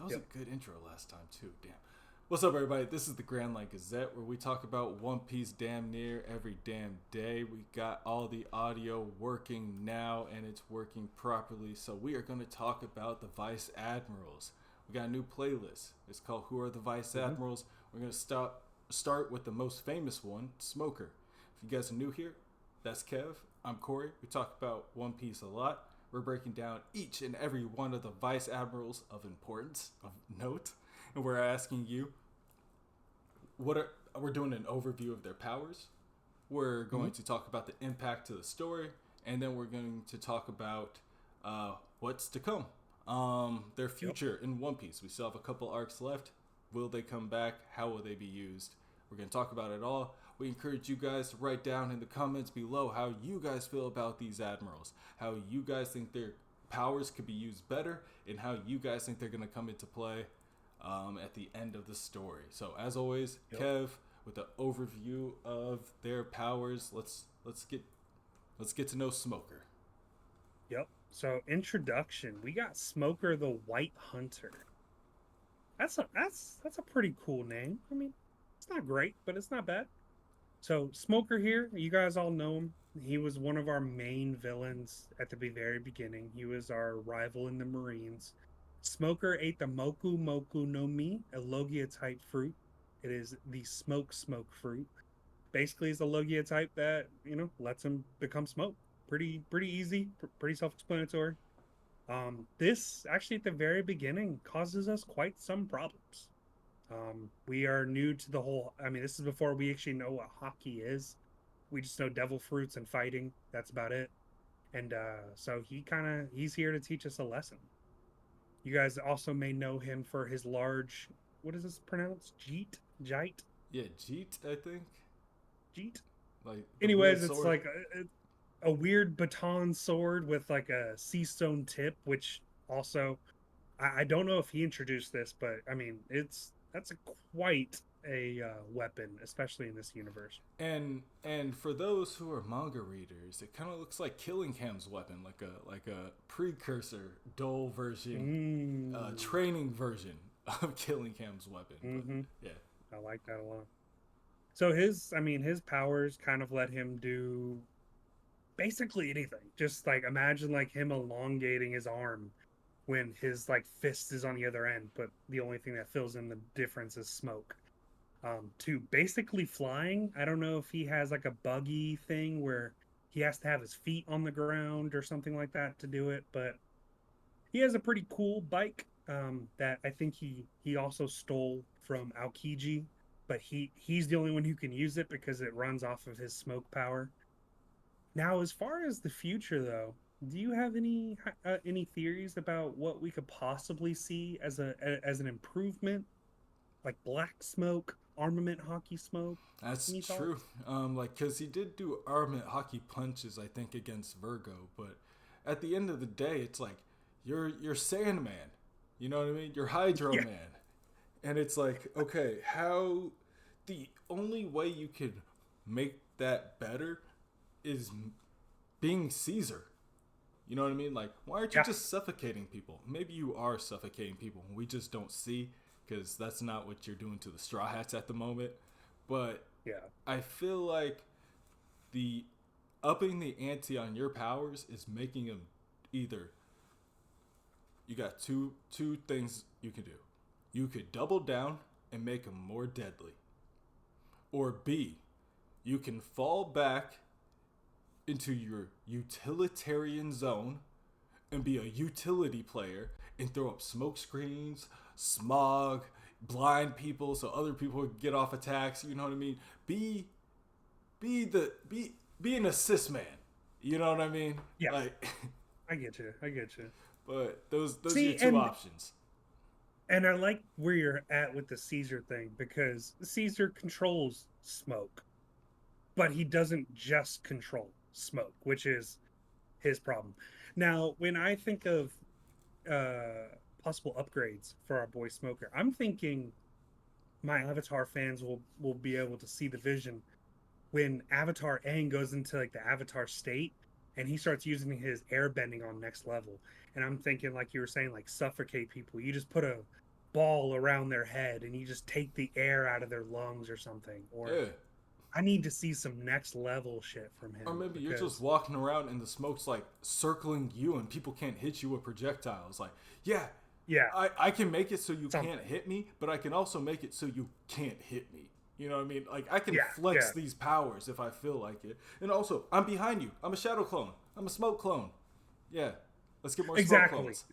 That was Yep. a good intro last time too. Damn. What's up, everybody? This is the Grand Line Gazette, where we talk about One Piece damn near every damn day. We got all the audio working now, and it's working properly. So we are going to talk about the Vice Admirals. We got a new playlist. It's called "Who Are the Vice hmm Admirals?" We're going to start with the most famous one, Smoker. If you guys are new here, that's Kev. I'm Corey. We talk about One Piece a lot. We're breaking down each and every one of the Vice Admirals of importance, of note, and we're asking you we're doing an overview of their powers. We're hmm going to talk about the impact to the story, and then we're going to talk about what's to come. Their Yep. future in One Piece. We still have a couple arcs left. Will they come back? How will they be used? We're going to talk about it all. We encourage you guys to write down in the comments below how you guys feel about these admirals, how you guys think their powers could be used better, and how you guys think they're going to come into play at the end of the story. So as always, Yep. Kev with the overview of their powers. Let's get to know Smoker. Yep. So introduction, we got Smoker the White Hunter. That's a pretty cool name. I mean, it's not great, but it's not bad. So Smoker here, you guys all know him. He was one of our main villains at the very beginning. He was our rival in the Marines. Smoker ate the Moku Moku no Mi, a Logia type fruit. It is the smoke fruit. Basically, it's a Logia type that lets him become smoke. Pretty easy, pretty self-explanatory. This actually at the very beginning causes us quite some problems. We are new to the whole. I mean, this is before we actually know what hockey is. We just know devil fruits and fighting. That's about it. And so he's here to teach us a lesson. You guys also may know him for his large. What is this pronounced? Jeet, Yeah, Jeet, I think. Jeet. Like the weird Anyways, it's sword. like a weird baton sword with like a sea stone tip, which also I don't know if he introduced this, but I mean that's a quite a weapon, especially in this universe. And for those who are manga readers, it kind of looks like Killingham's weapon, like a precursor, dull version, Mm, training version of Killingham's weapon. But hmm yeah, I like that a lot. So I mean, his powers kind of let him do basically anything. Just like imagine like him elongating his arm when his like fist is on the other end, but the only thing that fills in the difference is smoke. To basically flying. I don't know if he has like a buggy thing where he has to have his feet on the ground or something like that to do it, but he has a pretty cool bike that I think he also stole from Aokiji, but he's the only one who can use it because it runs off of his smoke power. Now, as far as the future though, do you have any theories about what we could possibly see as as an improvement, like black smoke, armament hockey smoke? that's Any true. thoughts? Cause he did do armament hockey punches, I think, against Virgo. But at the end of the day, it's like you're Sandman. You know what I mean? You're Hydro Yeah, Man. And it's like, okay, how the only way you could make that better is being Caesar. You know what I mean? Like, why aren't you yeah, just suffocating people? Maybe you are suffocating people. We just don't see because that's not what you're doing to the Straw Hats at the moment. But yeah. I feel like the upping the ante on your powers is making them either you got two things you can do. You could double down and make them more deadly, or B, you can fall back into your utilitarian zone and be a utility player and throw up smoke screens, smog, blind people so other people get off attacks. You know what I mean? Be be the be an assist man. You know what I mean? Yeah, Like, I get you. I get you. but those are your See, two options. and I like where you're at with the Caesar thing because Caesar controls smoke, but he doesn't just control smoke, which is his problem. Now, when I think of possible upgrades for our boy Smoker, I'm thinking my Avatar fans will be able to see the vision when Avatar Aang goes into like the Avatar state and he starts using his air bending on next level. And I'm thinking, like you were saying, like suffocate people. You just put ball around their head and you just take the air out of their lungs or something. Or Yeah. I need to see some next level shit from Or him maybe you're just because walking around and the smoke's like circling you and people can't hit you with projectiles. Like, yeah, yeah, I can make it so you something. can't hit me, but I can also make it so you can't hit me. You know what I mean? Like, I can Yeah, flex yeah, these powers if I feel like it. And also, I'm behind you. I'm a shadow clone. I'm a smoke clone. Yeah. Let's get more smoke exactly. clones.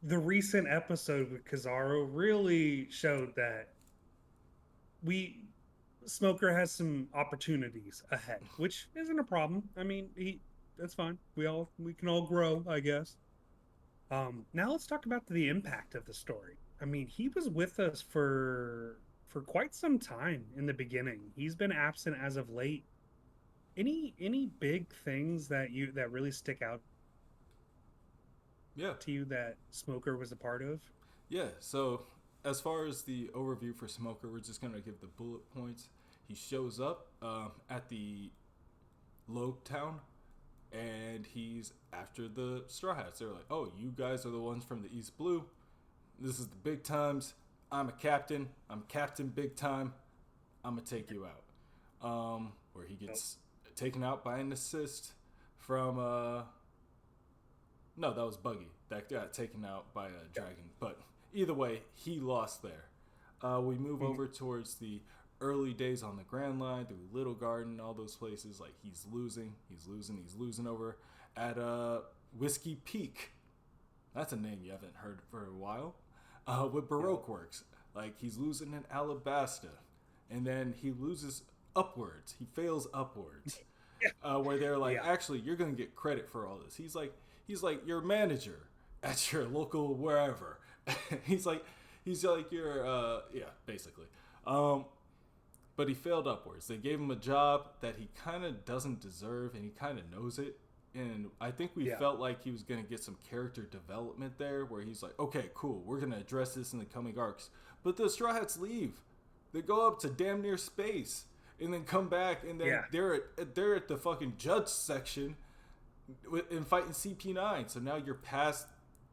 The recent episode with Kizaru really showed that we Smoker has some opportunities ahead, which isn't a problem. I mean, he that's fine. We can all grow, I guess. Now let's talk about the impact of the story. I mean, he was with us for quite some time in the beginning. He's been absent as of late. Any big things that really stick out Yeah. to you that Smoker was a part of? Yeah. So, as far as the overview for Smoker, we're just going to give the bullet points. He shows up at the Logue Town and he's after the Straw Hats. They're like, "Oh, you guys are the ones from the East Blue. This is the big times. I'm a captain. I'm Captain Big Time. I'm gonna take you out." Where he gets taken out by an assist from no, that was Buggy that got taken out by a dragon. But either way, he lost there. We move over towards the early days on the Grand Line through Little Garden, all those places. Like he's losing over at Whiskey Peak. That's a name you haven't heard for a while. With Baroque Works, like he's losing in Alabasta, and then he loses upwards. He fails upwards, where they're like, Yeah. actually, you're gonna get credit for all this. He's like your manager at your local wherever. he's like your yeah, basically. But he failed upwards. They gave him a job that he kind of doesn't deserve, and he kind of knows it. And I think we felt like he was going to get some character development there, where he's like, okay, cool, we're going to address this in the coming arcs. But the Straw Hats leave. They go up to damn near space, and then come back, and then they're at the fucking judge section and fighting CP9. So now you're past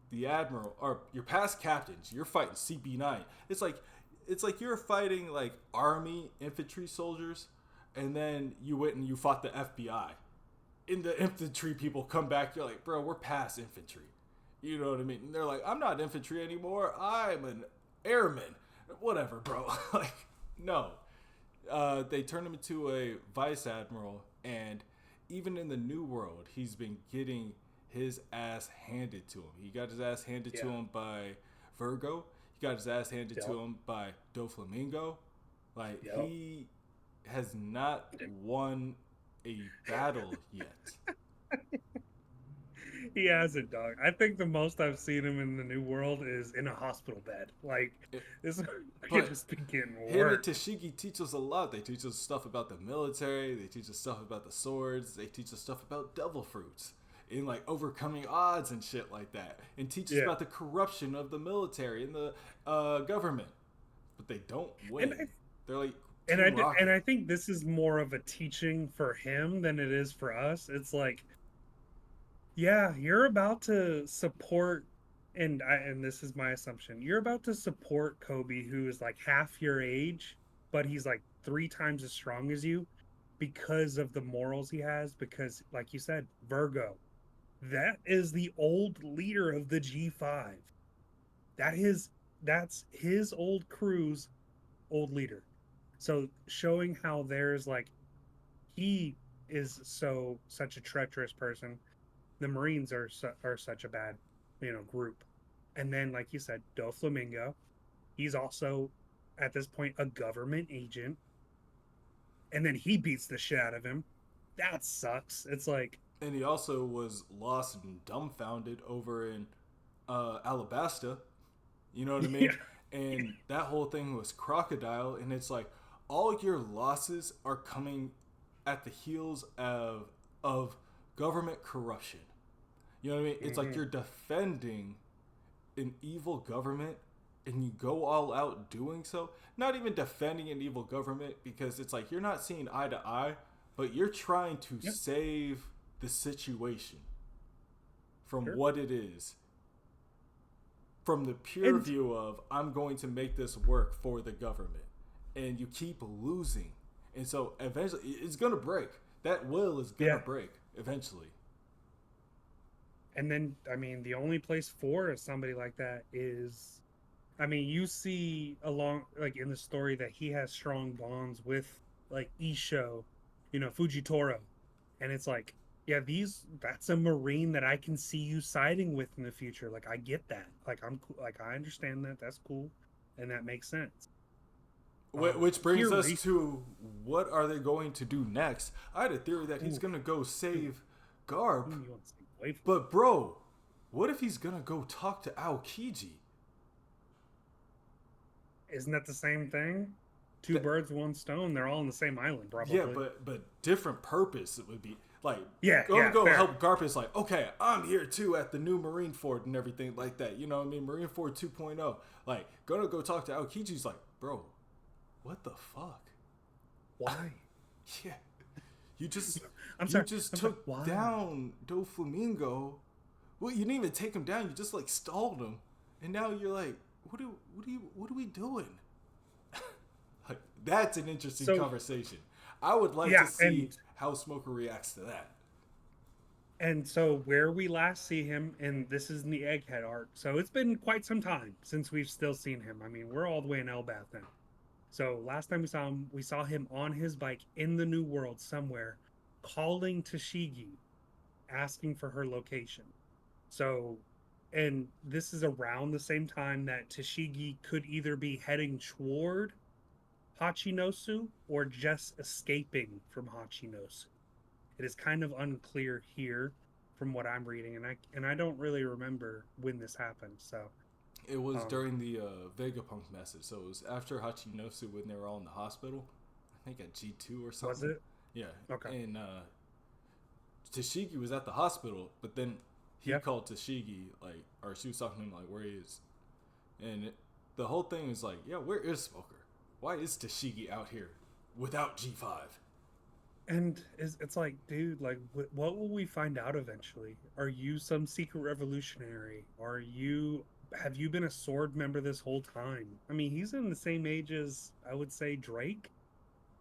the Admiral, or you're past captains. You're fighting CP9. It's like you're fighting like army infantry soldiers, and then you went and you fought the FBI. And the infantry people come back. You're like, bro, we're past infantry. You know what I mean? And they're like, I'm not infantry anymore. I'm an airman. Whatever, bro. Like, no. They turned him into a vice admiral, and even in the New World, he's been getting his ass handed to him. He got his ass handed to him by Virgo. He got his ass handed to him by Doflamingo. Like, he has not won a battle yet. He hasn't, dog. I think the most I've seen him in the New World is in a hospital bed. Like, this kid has been getting him and work. Tashigi teach us a lot. They teach us stuff about the military. They teach us stuff about the swords. They teach us stuff about devil fruits and like overcoming odds and shit like that. And teach us about the corruption of the military and the government. But they don't win. They're like, and I think this is more of a teaching for him than it is for us. It's like, yeah, you're about to support, and this is my assumption. You're about to support Kobe, who is like half your age, but he's like 3 times as strong as you, because of the morals he has. Because, like you said, Virgo, that is the old leader of the G5. That's his old crew's old leader. So showing how there's like he is such a treacherous person. The Marines are such a bad, group. And then, like you said, Doflamingo, he's also at this point a government agent. And then he beats the shit out of him. That sucks. It's like, and he also was lost and dumbfounded over in Alabasta. You know what I mean? And that whole thing was Crocodile, and it's like all your losses are coming at the heels of government corruption. You know what I mean? It's like you're defending an evil government, and you go all out doing so. Not even defending an evil government, because it's like you're not seeing eye to eye, but you're trying to save the situation from what it is from the pure And view of I'm going to make this work for the government, and you keep losing, and so eventually it's gonna break. That will is gonna yeah, break eventually. and then I mean the only place for somebody like that is, I mean, you see along like in the story that he has strong bonds with like Isho, Fujitoro, and it's like, yeah, that's a Marine that I can see you siding with in the future. Like I get that. Like I'm cool. Like I understand that. That's cool, and that makes sense. Which brings Here, us to what are they going to do next? I had a theory that he's ooh, gonna go ooh, save Garp, you want to stay away from? but bro, what if he's gonna go talk to Aokiji? Isn't that the same thing? Two That, birds, one stone. They're all on the same island, yeah, probably. but different purpose. It would be like Yeah, gonna yeah, go fair. help Garp is like, okay, I'm here too at the new Marine Ford and everything like that. You know what I mean? Marine Ford 2.0. Like gonna go talk to Aokiji's like, bro, what the fuck? Why? Yeah, you just I'm you sorry. just I'm sorry. took Why? down Doflamingo. Well, you didn't even take him down. You just like stalled him, and now you're like, what are we doing? Like that's an interesting So conversation. I would like to yeah, see how Smoker reacts to that. and so where we last see him, and this is in the Egghead arc. So it's been quite some time since we've still seen him. I mean, we're all the way in Elbath now. So last time we saw him on his bike in the New World somewhere, calling Tashigi, asking for her location. So, and this is around the same time that Tashigi could either be heading toward Hachinosu or just escaping from Hachinosu. It is kind of unclear here from what I'm reading, and I don't really remember when this happened. So, It was um, during the Vegapunk message, so it was after Hachinosu when they were all in the hospital. I think at G2 or was something. it Yeah, okay? and Tashigi was at the hospital, but then he Yeah, called Tashigi like, or she was talking to him like, where he is, and the whole thing was like, yeah, where is Smoker? Why is Tashigi out here without G5? and it's like, dude, like, what will we find out eventually? Are you some secret revolutionary? Have you been a sword member this whole time? I mean, he's in the same age as I would say Drake.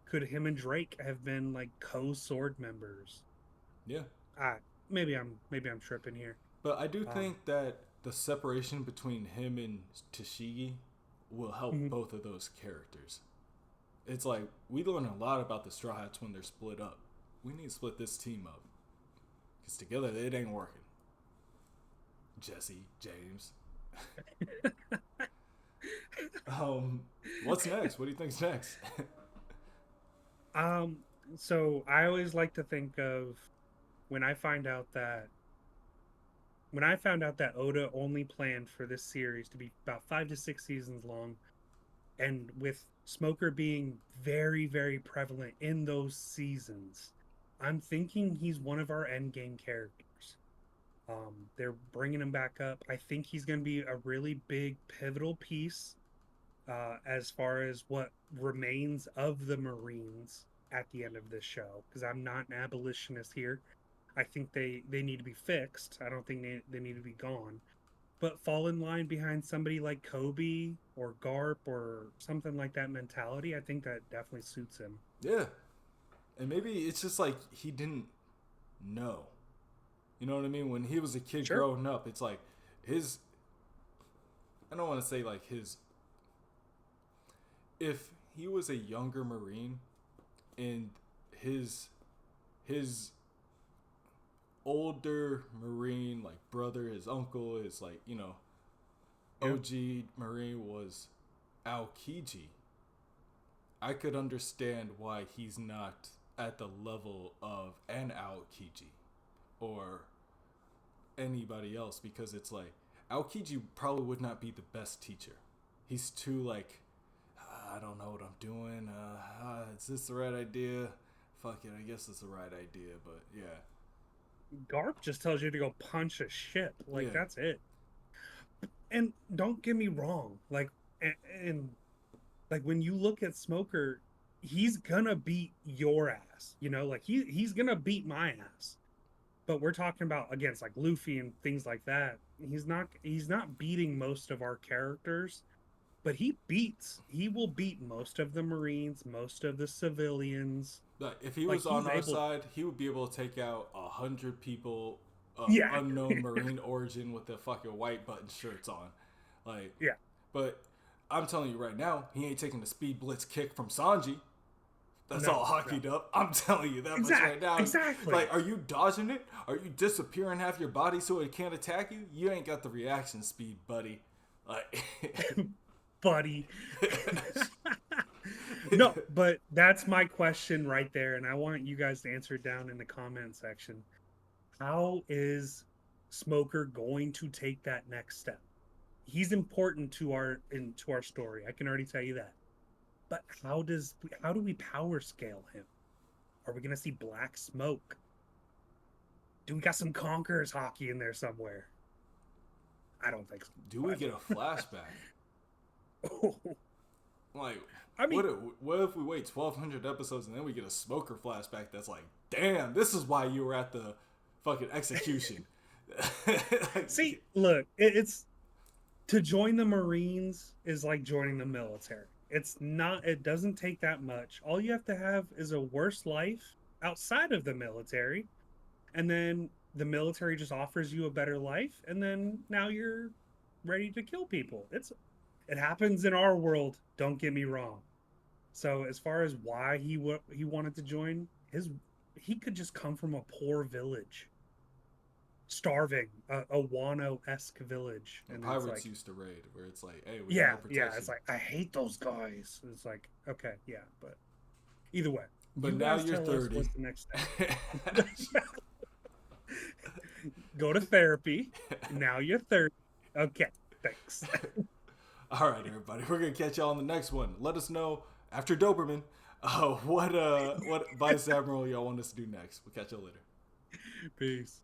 Could him and Drake have been like co-sword members? Yeah, Ah, maybe I'm tripping here. but I do Um, think that the separation between him and Tashigi will help mhm. both of those characters. It's like we learn a lot about the Straw Hats when they're split up. We need to split this team up because together it ain't working. Jesse, James. What's next? What do you think's next? um, so I always like to think of when I find out that when I found out that Oda only planned for this series to be about 5 to 6 seasons long, and with Smoker being very, very prevalent in those seasons, I'm thinking he's one of our end game characters. They're bringing him back up. I think he's going to be a really big pivotal piece as far as what remains of the Marines at the end of this show. Because I'm not an abolitionist here. I think they need to be fixed. I don't think they need to be gone. But fall in line behind somebody like Kobe or Garp or something like that mentality, I think that definitely suits him. Yeah, and maybe it's just like he didn't know. You know what I mean? When he was a kid Sure. growing up, it's like his. I don't want to say like his. If he was a younger Marine, and his older Marine, like brother, his uncle, his like, Yeah. OG Marine was Aokiji, I could understand why he's not at the level of an Aokiji or anybody else, because it's like Aokiji probably would not be the best teacher. He's too like, I don't know what I'm doing. Is this the right idea? Fuck it, I guess it's the right idea. But yeah, Garp just tells you to go punch a ship. Like yeah, that's it. And don't get me wrong. And like when you look at Smoker, he's gonna beat your ass. Like he's gonna beat my ass. But we're talking about against like Luffy and things like that. he's not beating most of our characters, but he will beat most of the Marines, most of the civilians. But if he Like was on he's our able. side, he would be able to take out 100 people of Yeah. unknown Marine origin with the fucking white button shirts on. Like, Yeah. but I'm telling you right now, he ain't taking the speed blitz kick from Sanji. That's No, all no. hockeyed up. I'm telling you that much right Exactly. now. Exactly. Like, are you dodging it? Are you disappearing half your body so it can't attack you? You ain't got the reaction speed, buddy. Like, Buddy. No, but that's my question right there, and I want you guys to answer it down in the comment section. How is Smoker going to take that next step? He's important to our story. I can already tell you that. But how do we power scale him? Are we gonna see black smoke? Do we got some Conquerors hockey in there somewhere? I don't think so. do we get a flashback? But Like, I mean, what if we wait 1,200 episodes and then we get a Smoker flashback that's like, damn, this is why you were at the fucking execution. Like, see, look, it's to join the Marines is like joining the military. It's not, it doesn't take that much. All you have to have is a worse life outside of the military, and then the military just offers you a better life, and then now you're ready to kill people. It happens in our world, don't get me wrong. So as far as why he wanted to join, his he could just come from a poor village, starving, a Wano-esque village, and and it's like, pirates used to raid where it's like, hey, we got yeah, no yeah. protection. It's like I hate those guys. It's like okay, yeah, but either way, But you now guys you're tell us 30. what's the next step. Go to therapy. Now you're 30. Okay, thanks. All right, everybody. We're gonna catch y'all on the next one. Let us know after Doberman, what Vice Admiral y'all want us to do next. We'll catch y'all later. Peace.